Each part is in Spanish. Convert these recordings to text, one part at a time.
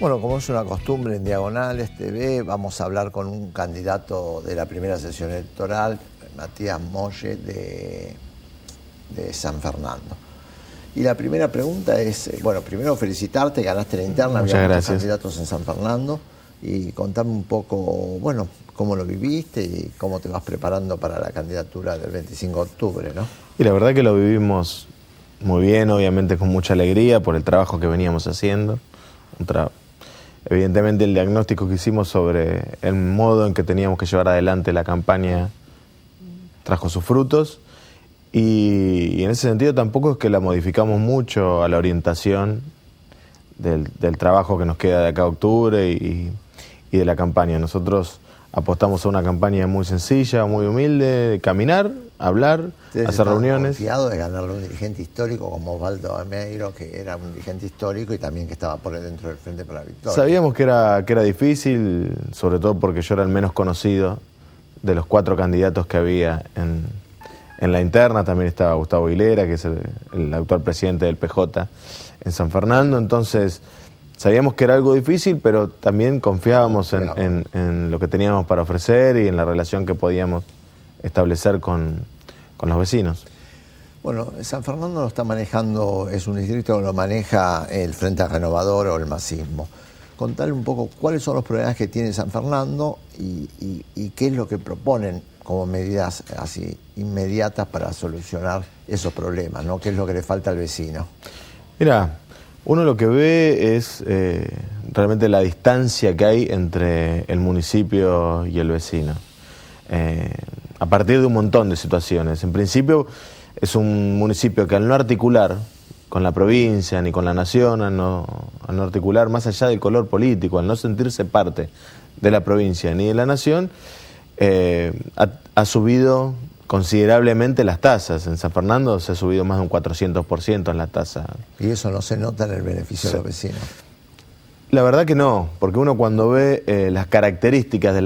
Bueno, como es una costumbre en Diagonales TV, vamos a hablar con un candidato de la primera sesión electoral, Matías Molle, de San Fernando. Y la primera pregunta es, bueno, primero felicitarte, ganaste la interna, había muchos candidatos en San Fernando, y contame un poco, bueno, cómo lo viviste y cómo te vas preparando para la candidatura del 25 de octubre, ¿no? Y la verdad que lo vivimos muy bien, obviamente con mucha alegría por el trabajo que veníamos haciendo. Evidentemente el diagnóstico que hicimos sobre el modo en que teníamos que llevar adelante la campaña trajo sus frutos. Y en ese sentido tampoco es que la modificamos mucho a la orientación del trabajo que nos queda de acá a octubre y de la campaña. Nosotros apostamos a una campaña muy sencilla, muy humilde, de caminar, hablar, hacer reuniones. Confiado de ganarle a un dirigente histórico como Osvaldo Ameiro, que era un dirigente histórico y también que estaba por dentro del Frente para la Victoria. Sabíamos que era difícil, sobre todo porque yo era el menos conocido de los 4 candidatos que había en la interna. También estaba Gustavo Hilera, que es el actual presidente del PJ en San Fernando. Entonces sabíamos que era algo difícil, pero también confiábamos en lo que teníamos para ofrecer y en la relación que podíamos establecer con los vecinos. Bueno, San Fernando lo está manejando, es un distrito que lo maneja el Frente Renovador o el masismo. Contale un poco cuáles son los problemas que tiene San Fernando y qué es lo que proponen como medidas así inmediatas para solucionar esos problemas, ¿no? ¿Qué es lo que le falta al vecino? Mira, uno lo que ve es realmente la distancia que hay entre el municipio y el vecino. A partir de un montón de situaciones. En principio es un municipio que al no articular con la provincia ni con la nación, al no articular más allá del color político, al no sentirse parte de la provincia ni de la nación, ha subido considerablemente las tasas. En San Fernando se ha subido más de un 400% en la tasa. ¿Y eso no se nota en el beneficio de los vecinos? La verdad que no, porque uno cuando ve las características de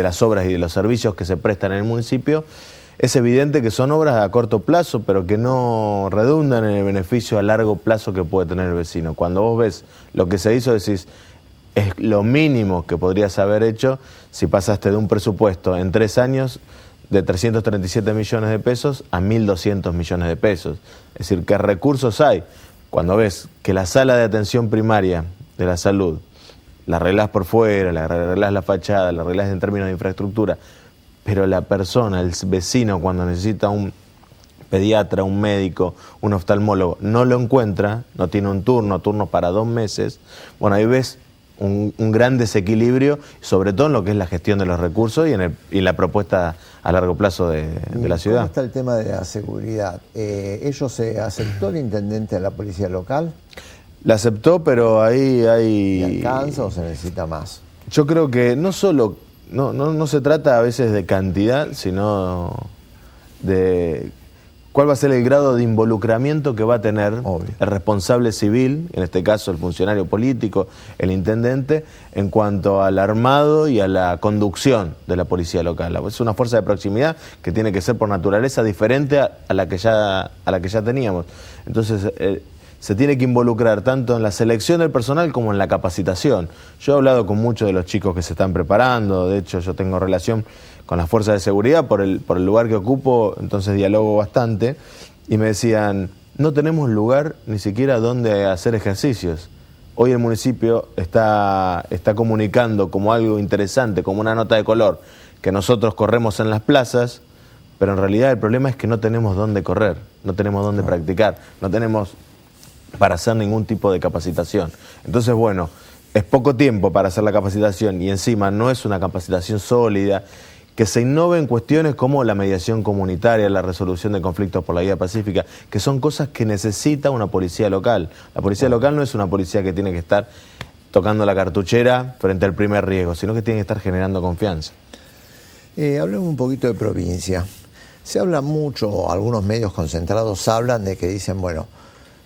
las obras y de los servicios que se prestan en el municipio, es evidente que son obras a corto plazo, pero que no redundan en el beneficio a largo plazo que puede tener el vecino. Cuando vos ves lo que se hizo, decís, es lo mínimo que podrías haber hecho si pasaste de un presupuesto en 3 años de 337 millones de pesos a 1.200 millones de pesos. Es decir, ¿qué recursos hay? Cuando ves que la sala de atención primaria de la salud la arreglás por fuera, la arreglás la fachada, la arreglás en términos de infraestructura, pero la persona, el vecino, cuando necesita un pediatra, un médico, un oftalmólogo, no lo encuentra, no tiene un turno para 2 meses, bueno, ahí ves un gran desequilibrio, sobre todo en lo que es la gestión de los recursos y la propuesta a largo plazo de la ciudad. ¿Cómo está el tema de la seguridad? ¿Ellos se aceptó el intendente de la policía local? La aceptó, pero ahí hay... ¿Y alcanza o se necesita más? Yo creo que no se trata a veces de cantidad, sino de cuál va a ser el grado de involucramiento que va a tener el responsable civil, en este caso el funcionario político, el intendente, en cuanto al armado y a la conducción de la policía local. Es una fuerza de proximidad que tiene que ser por naturaleza diferente a la que ya teníamos. Entonces se tiene que involucrar tanto en la selección del personal como en la capacitación. Yo he hablado con muchos de los chicos que se están preparando, de hecho yo tengo relación con las fuerzas de seguridad por el lugar que ocupo, entonces dialogo bastante, y me decían, no tenemos lugar ni siquiera donde hacer ejercicios. Hoy el municipio está comunicando como algo interesante, como una nota de color, que nosotros corremos en las plazas, pero en realidad el problema es que no tenemos dónde correr, no tenemos dónde practicar, no tenemos para hacer ningún tipo de capacitación. Entonces, bueno, es poco tiempo para hacer la capacitación y encima no es una capacitación sólida, que se innoven cuestiones como la mediación comunitaria, la resolución de conflictos por la vía pacífica, que son cosas que necesita una policía local. La policía local no es una policía que tiene que estar tocando la cartuchera frente al primer riesgo, sino que tiene que estar generando confianza. Hablemos un poquito de provincia. Se habla mucho, algunos medios concentrados hablan de que dicen, bueno,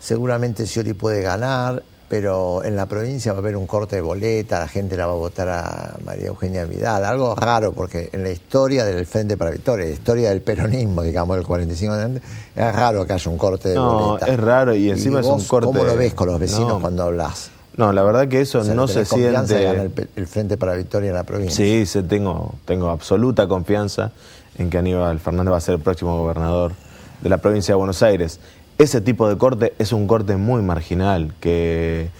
seguramente Scioli puede ganar, pero en la provincia va a haber un corte de boleta, la gente la va a votar a María Eugenia Vidal. Algo raro, porque en la historia del Frente para la Victoria, la historia del peronismo, digamos, del 45 de adelante, es raro que haya un corte de boleta. No, es raro y encima es un corte... ¿Cómo lo ves con los vecinos cuando hablas? No, la verdad que eso no se siente. Gana el Frente para la Victoria en la provincia. Sí, tengo absoluta confianza en que Aníbal Fernández va a ser el próximo gobernador de la provincia de Buenos Aires. Ese tipo de corte es un corte muy marginal, que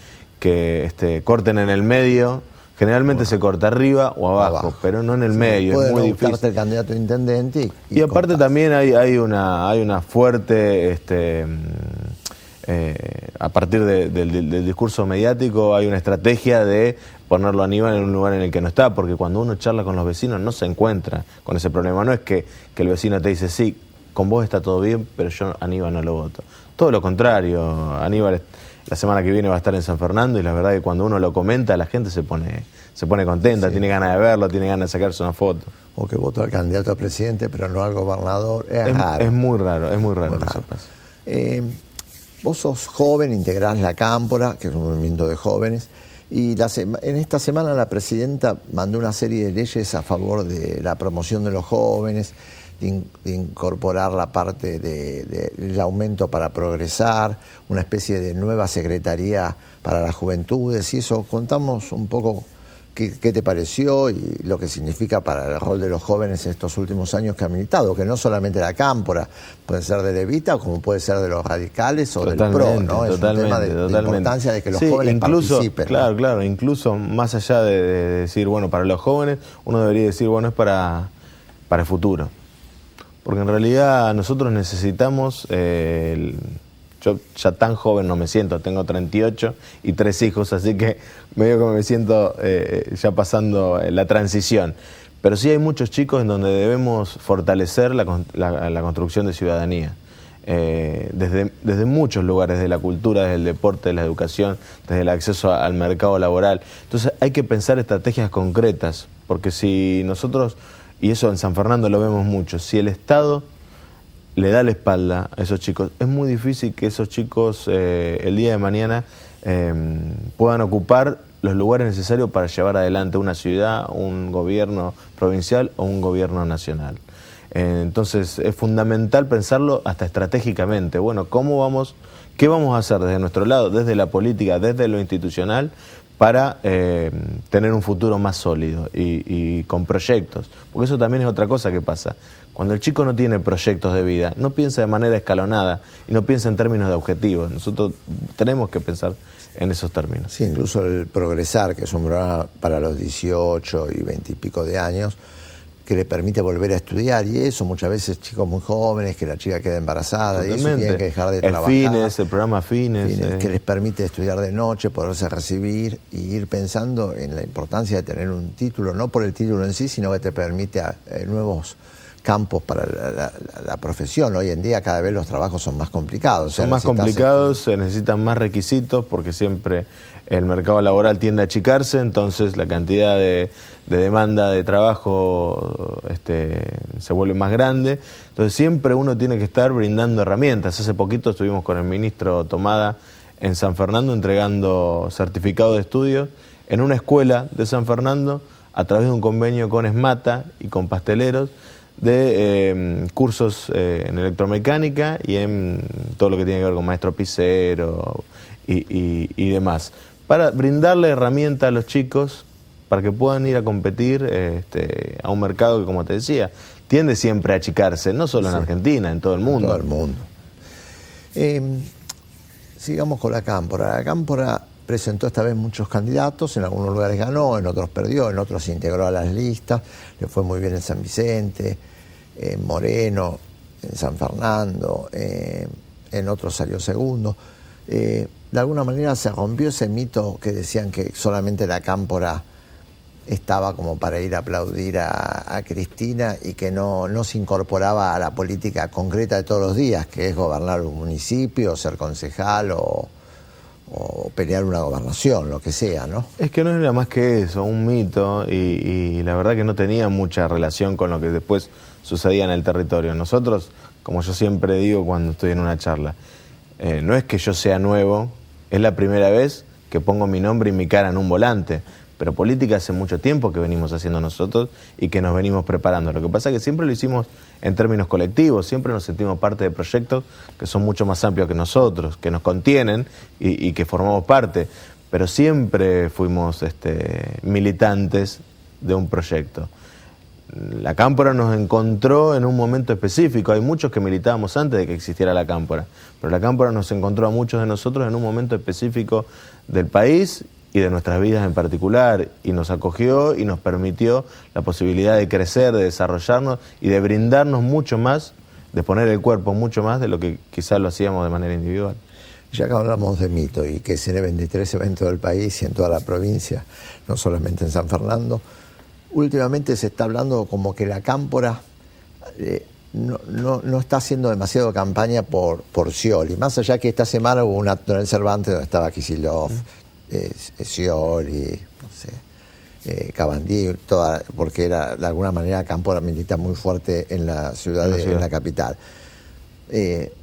corten en el medio. Generalmente se corta arriba o abajo, pero no en el medio, es muy difícil. El candidato a intendente y aparte también hay una fuerte, a partir del discurso mediático, hay una estrategia de ponerlo a Aníbal en un lugar en el que no está, porque cuando uno charla con los vecinos no se encuentra con ese problema. No es que el vecino te dice, sí, con vos está todo bien, pero yo a Aníbal no lo voto. Todo lo contrario, Aníbal la semana que viene va a estar en San Fernando y la verdad que cuando uno lo comenta la gente se pone contenta, sí. Tiene ganas de verlo, tiene ganas de sacarse una foto. O que votó al candidato a presidente pero no al gobernador, es raro. Es muy raro eso pasa. Vos sos joven, integrás la Cámpora, que es un movimiento de jóvenes, y en esta semana la presidenta mandó una serie de leyes a favor de la promoción de los jóvenes, de incorporar la parte del aumento para progresar, una especie de nueva secretaría para las juventudes y eso. Contamos un poco qué te pareció y lo que significa para el rol de los jóvenes en estos últimos años que ha militado, que no solamente la Cámpora, puede ser de Levita como puede ser de los radicales o del PRO, ¿no? Es un tema de importancia de que los jóvenes participen. Claro, ¿no? Incluso más allá de decir, bueno, para los jóvenes, uno debería decir, bueno, es para el futuro. Porque en realidad nosotros necesitamos, yo ya tan joven no me siento, tengo 38 y 3 hijos, así que medio que me siento ya pasando la transición. Pero sí hay muchos chicos en donde debemos fortalecer la construcción de ciudadanía. Desde muchos lugares, de la cultura, desde el deporte, de la educación, desde el acceso al mercado laboral. Entonces hay que pensar estrategias concretas, porque si nosotros... Y eso en San Fernando lo vemos mucho. Si el Estado le da la espalda a esos chicos, es muy difícil que esos chicos el día de mañana puedan ocupar los lugares necesarios para llevar adelante una ciudad, un gobierno provincial o un gobierno nacional. Entonces es fundamental pensarlo hasta estratégicamente. Bueno, ¿qué vamos a hacer desde nuestro lado, desde la política, desde lo institucional, para tener un futuro más sólido y con proyectos? Porque eso también es otra cosa que pasa. Cuando el chico no tiene proyectos de vida, no piensa de manera escalonada y no piensa en términos de objetivos. Nosotros tenemos que pensar en esos términos. Sí, incluso el Progresar, que es un programa para los 18 y 20 y pico de años, que le permite volver a estudiar, y eso muchas veces chicos muy jóvenes, que la chica queda embarazada. Totalmente. Y eso tienen que dejar de trabajar. El programa Fines. Que les permite estudiar de noche, poderse recibir y ir pensando en la importancia de tener un título, no por el título en sí, sino que te permite nuevos campos para la profesión. Hoy en día cada vez los trabajos son más complicados. Son más complicados, se necesitan más requisitos porque siempre el mercado laboral tiende a achicarse, entonces la cantidad de demanda de trabajo se vuelve más grande. Entonces siempre uno tiene que estar brindando herramientas. Hace poquito estuvimos con el ministro Tomada en San Fernando entregando certificado de estudio en una escuela de San Fernando a través de un convenio con Esmata y con pasteleros de cursos en electromecánica y en todo lo que tiene que ver con maestro pisero y demás, para brindarle herramientas a los chicos para que puedan ir a competir a un mercado que, como te decía, tiende siempre a achicarse, no solo en Argentina, en todo el mundo. En todo el mundo. Sigamos con la Cámpora. La Cámpora presentó esta vez muchos candidatos, en algunos lugares ganó, en otros perdió, en otros se integró a las listas, le fue muy bien en San Vicente, en Moreno, en San Fernando, en otros salió segundo. De alguna manera se rompió ese mito que decían que solamente la Cámpora estaba como para ir a aplaudir a Cristina y que no se incorporaba a la política concreta de todos los días, que es gobernar un municipio, ser concejal o pelear una gobernación, lo que sea, ¿no? Es que no era más que eso, un mito, y la verdad que no tenía mucha relación con lo que después sucedía en el territorio. Nosotros, como yo siempre digo cuando estoy en una charla, no es que yo sea nuevo, es la primera vez que pongo mi nombre y mi cara en un volante, pero política hace mucho tiempo que venimos haciendo nosotros y que nos venimos preparando. Lo que pasa es que siempre lo hicimos en términos colectivos, siempre nos sentimos parte de proyectos que son mucho más amplios que nosotros, que nos contienen y que formamos parte. pero siempre fuimos militantes de un proyecto. La Cámpora nos encontró en un momento específico. Hay muchos que militábamos antes de que existiera la Cámpora, pero la Cámpora nos encontró a muchos de nosotros en un momento específico del país y de nuestras vidas en particular, y nos acogió y nos permitió la posibilidad de crecer, de desarrollarnos y de brindarnos mucho más, de poner el cuerpo mucho más de lo que quizás lo hacíamos de manera individual. Ya que hablamos de mito y que se deben de 23 eventos del país y en toda la provincia, no solamente en San Fernando, últimamente se está hablando como que la Cámpora no está haciendo demasiado campaña por Scioli. Más allá que esta semana hubo un acto en el Cervantes donde estaba Kicillof, Scioli, no sé, Cabandí, porque era de alguna manera Cámpora milita muy fuerte en la ciudad, en la capital.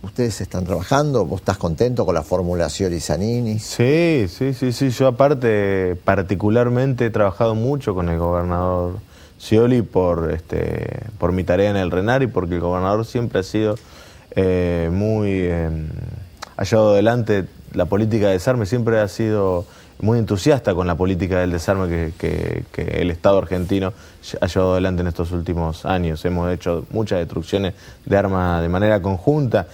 ¿Ustedes están trabajando? ¿Vos estás contento con la fórmula Scioli-Zanini? Sí. Yo aparte particularmente he trabajado mucho con el gobernador Scioli por mi tarea en el RENAR y porque el gobernador siempre ha sido ha llevado adelante la política de desarme, siempre ha sido muy entusiasta con la política del desarme que el Estado argentino ha llevado adelante en estos últimos años. Hemos hecho muchas destrucciones de armas de manera conjunta.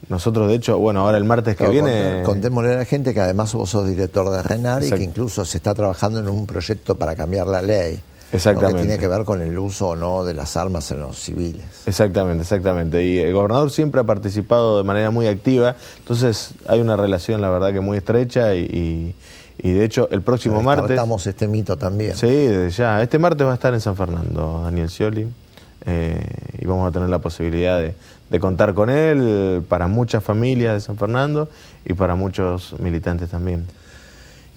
Nosotros, de hecho, bueno, ahora el martes que viene... Contémosle a la gente que además vos sos director de RENAR y que incluso se está trabajando en un proyecto para cambiar la ley. Exactamente. Que tiene que ver con el uso o no de las armas en los civiles. Exactamente. Y el gobernador siempre ha participado de manera muy activa, entonces hay una relación, la verdad, que muy estrecha y de hecho el próximo martes... Estamos este mito también. Sí, desde ya. Este martes va a estar en San Fernando Daniel Scioli y vamos a tener la posibilidad de contar con él para muchas familias de San Fernando y para muchos militantes también.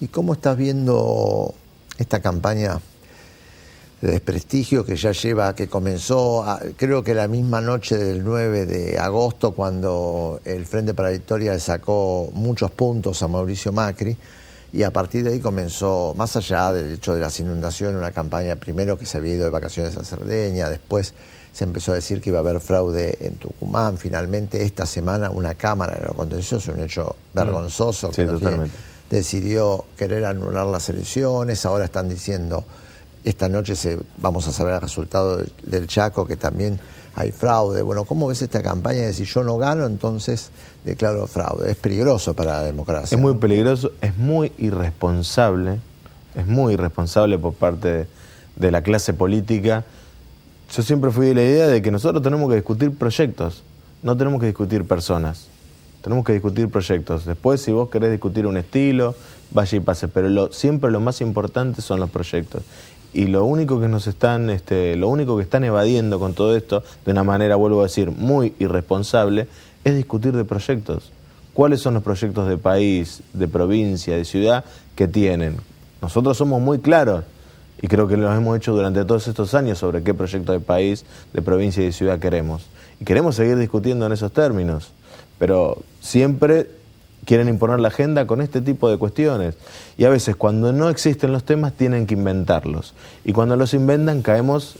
¿Y cómo estás viendo esta campaña de desprestigio que comenzó, creo que la misma noche del 9 de agosto, cuando el Frente para la Victoria le sacó muchos puntos a Mauricio Macri, y a partir de ahí comenzó, más allá del hecho de las inundaciones, una campaña primero que se había ido de vacaciones a Cerdeña, después se empezó a decir que iba a haber fraude en Tucumán, finalmente esta semana una Cámara de lo Contencioso, un hecho vergonzoso, sí, que decidió querer anular las elecciones, ahora están diciendo... Esta noche vamos a saber el resultado del Chaco, que también hay fraude. Bueno, ¿cómo ves esta campaña de si yo no gano, entonces declaro fraude? Es peligroso para la democracia. Es muy peligroso, es muy irresponsable por parte de la clase política. Yo siempre fui de la idea de que nosotros tenemos que discutir proyectos, no tenemos que discutir personas. Tenemos que discutir proyectos. Después, si vos querés discutir un estilo, vaya y pase. Pero siempre lo más importante son los proyectos. Y lo único que están evadiendo con todo esto, de una manera, vuelvo a decir, muy irresponsable, es discutir de proyectos. ¿Cuáles son los proyectos de país, de provincia, de ciudad que tienen? Nosotros somos muy claros y creo que lo hemos hecho durante todos estos años sobre qué proyecto de país, de provincia y de ciudad queremos. Y queremos seguir discutiendo en esos términos, pero siempre quieren imponer la agenda con este tipo de cuestiones. Y a veces cuando no existen los temas tienen que inventarlos. Y cuando los inventan caemos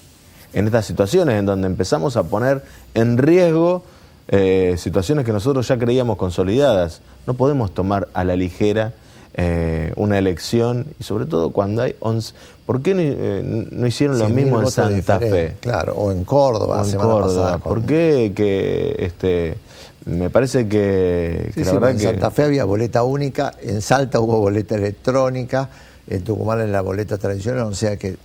en estas situaciones en donde empezamos a poner en riesgo situaciones que nosotros ya creíamos consolidadas. No podemos tomar a la ligera una elección, y sobre todo cuando hay 11... ¿Por qué no hicieron lo mismo en Santa Fe? Claro, o en Córdoba, pasada. ¿Por qué me parece que la verdad en Santa Fe había boleta única, en Salta hubo boleta electrónica, en Tucumán en la boleta tradicional, o sea que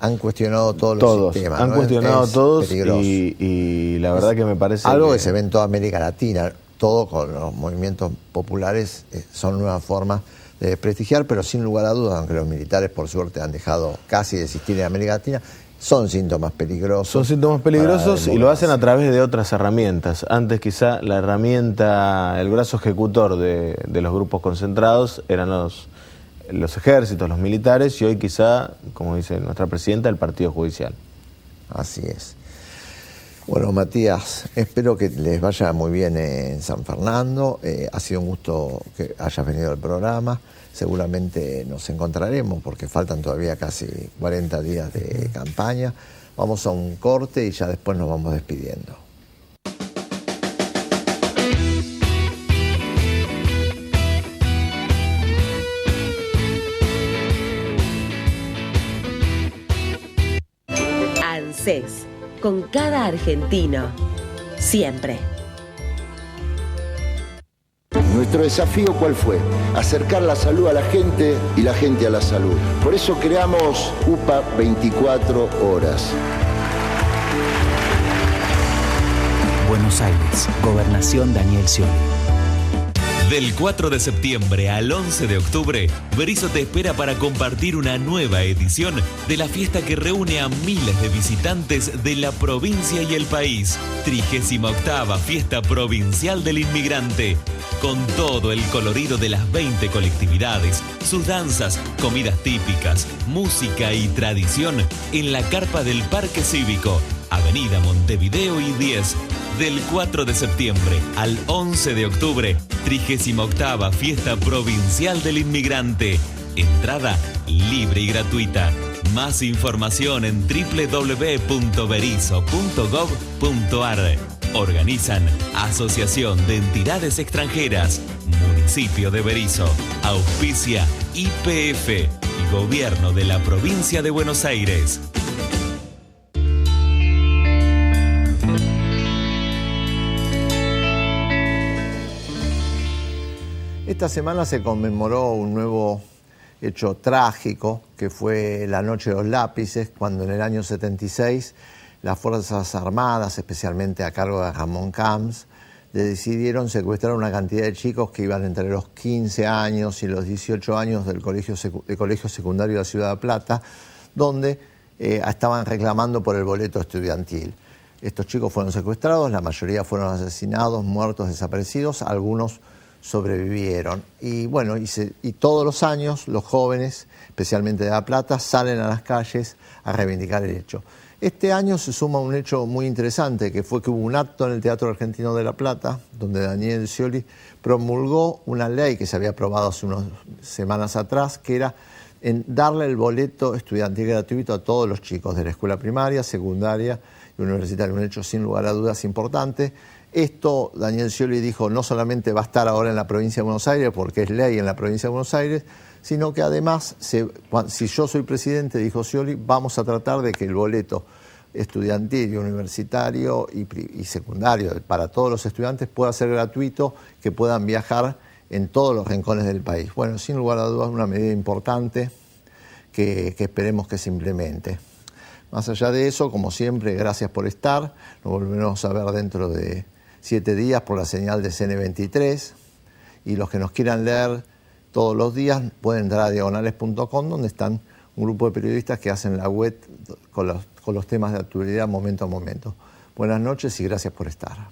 han cuestionado todos los sistemas. Han cuestionado todos y la verdad que me parece... Algo que se ve en toda América Latina, todo con los movimientos populares, son nuevas formas de desprestigiar, pero sin lugar a dudas, aunque los militares por suerte han dejado casi de existir en América Latina, son síntomas peligrosos. Son síntomas peligrosos y lo hacen a través de otras herramientas. Antes quizá la herramienta, el brazo ejecutor de los grupos concentrados eran los ejércitos, los militares, y hoy quizá, como dice nuestra presidenta, el Partido Judicial. Así es. Bueno, Matías, espero que les vaya muy bien en San Fernando. Ha sido un gusto que hayas venido al programa. Seguramente nos encontraremos porque faltan todavía casi 40 días de campaña. Vamos a un corte y ya después nos vamos despidiendo. haces, con cada argentino, siempre. Nuestro desafío, ¿cuál fue? Acercar la salud a la gente y la gente a la salud. Por eso creamos UPA 24 horas. Buenos Aires, Gobernación Daniel Scioli. Del 4 de septiembre al 11 de octubre, Berisso te espera para compartir una nueva edición de la fiesta que reúne a miles de visitantes de la provincia y el país. 38ª Fiesta Provincial del Inmigrante. Con todo el colorido de las 20 colectividades, sus danzas, comidas típicas, música y tradición en la carpa del Parque Cívico, Avenida Montevideo y 10. Del 4 de septiembre al 11 de octubre, 38ª Fiesta Provincial del Inmigrante. Entrada libre y gratuita. Más información en www.berisso.gov.ar. Organizan Asociación de Entidades Extranjeras, Municipio de Berisso. Auspicia YPF y Gobierno de la Provincia de Buenos Aires. Esta semana se conmemoró un nuevo hecho trágico, que fue la Noche de los Lápices, cuando en el año 76 las Fuerzas Armadas, especialmente a cargo de Ramón Camps, decidieron secuestrar una cantidad de chicos que iban entre los 15 años y los 18 años del colegio secundario de la Ciudad de La Plata, donde estaban reclamando por el boleto estudiantil. Estos chicos fueron secuestrados, la mayoría fueron asesinados, muertos, desaparecidos, algunos sobrevivieron. Y bueno, y todos los años los jóvenes, especialmente de La Plata, salen a las calles a reivindicar el hecho. Este año se suma un hecho muy interesante, que fue que hubo un acto en el Teatro Argentino de La Plata, donde Daniel Scioli promulgó una ley que se había aprobado hace unas semanas atrás, que era en darle el boleto estudiantil gratuito a todos los chicos de la escuela primaria, secundaria y universitaria. Un hecho sin lugar a dudas importante. Esto, Daniel Scioli dijo, no solamente va a estar ahora en la provincia de Buenos Aires, porque es ley en la provincia de Buenos Aires, sino que además, si yo soy presidente, dijo Scioli, vamos a tratar de que el boleto estudiantil y universitario y secundario para todos los estudiantes pueda ser gratuito, que puedan viajar en todos los rincones del país. Bueno, sin lugar a dudas, una medida importante que esperemos que se implemente. Más allá de eso, como siempre, gracias por estar. Nos volveremos a ver dentro de 7 días por la señal de CN23. Y los que nos quieran leer todos los días pueden entrar a diagonales.com, donde están un grupo de periodistas que hacen la web con los temas de actualidad momento a momento. Buenas noches y gracias por estar.